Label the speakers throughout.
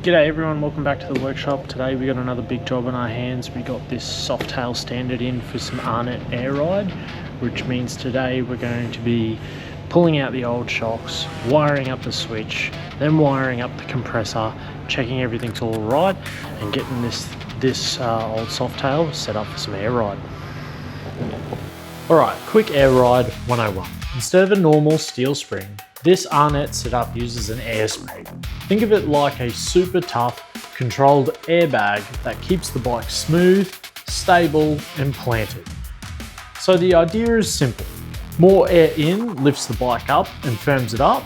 Speaker 1: G'day everyone, welcome back to the workshop. Today we got another big job on our hands. We got this Softail standard in for some Arnott Air Ride, which means today we're going to be pulling out the old shocks, wiring up the switch, then wiring up the compressor, checking everything's all right, and getting this old Softail set up for some air ride. Alright, quick air ride 101. Instead of a normal steel spring, this Arnott setup uses an air spring. Think of it like a super tough, controlled airbag that keeps the bike smooth, stable, and planted. So the idea is simple. More air in lifts the bike up and firms it up.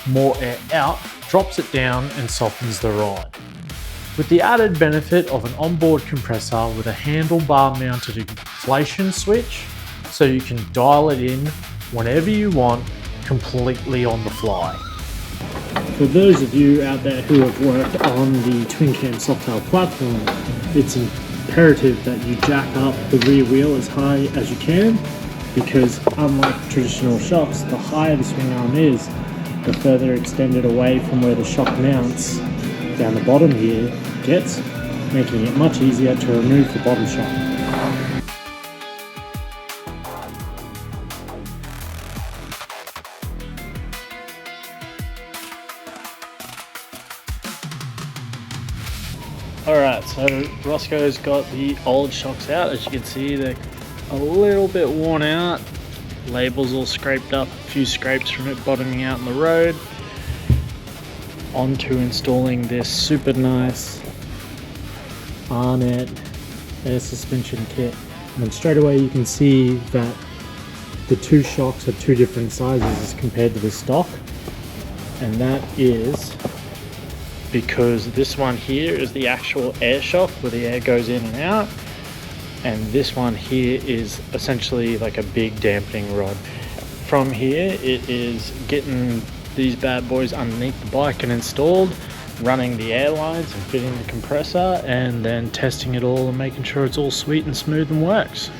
Speaker 1: More air out drops it down and softens the ride. With the added benefit of an onboard compressor with a handlebar mounted inflation switch, so you can dial it in whenever you want, completely on the fly. For those of you out there who have worked on the Twin Cam Softail platform, it's imperative that you jack up the rear wheel as high as you can, because unlike traditional shocks, the higher the swing arm is, the further extended away from where the shock mounts down the bottom here gets, making it much easier to remove the bottom shock. Alright, so Roscoe's got the old shocks out. As you can see, they're a little bit worn out. Labels all scraped up, a few scrapes from it bottoming out in the road. On to installing this super nice Arnott Air Suspension kit. And straight away you can see that the two shocks are two different sizes as compared to the stock. And that is because this one here is the actual air shock where the air goes in and out, and this one here is essentially like a big dampening rod. From here it is getting these bad boys underneath the bike and installed, running the air lines and fitting the compressor, and then testing it all and making sure it's all sweet and smooth and works.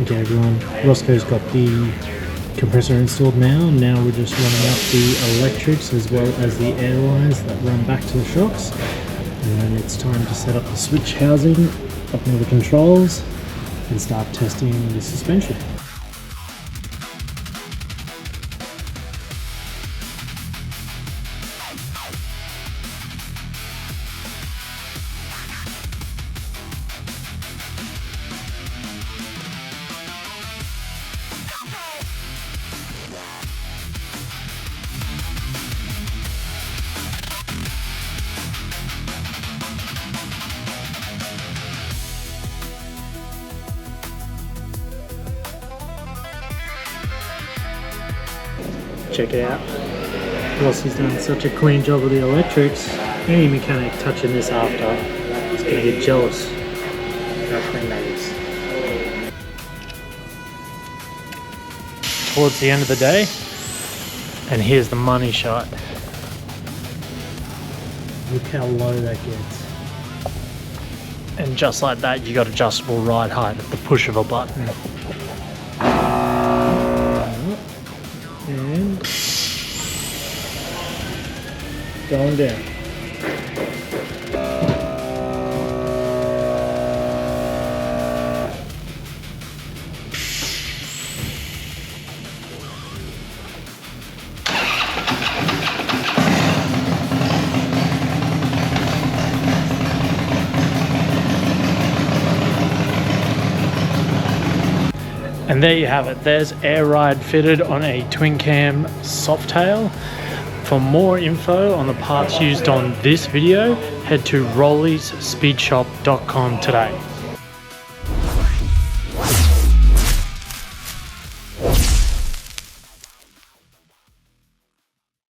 Speaker 1: Okay everyone, Roscoe's got the compressor installed now. Now we're just running up the electrics as well as the air lines that run back to the shocks. And then it's time to set up the switch housing, up near the controls, and start testing the suspension. Check it out. Rossi's done such a clean job with the electrics. Any mechanic touching this after is going to get jealous of how clean that is. Towards the end of the day, and here's the money shot. Look how low that gets. And just like that, you got adjustable ride height at the push of a button. And going down. And there you have it. There's air ride fitted on a Twin Cam Softail. For more info on the parts used on this video, head to rolliesspeedshop.com today.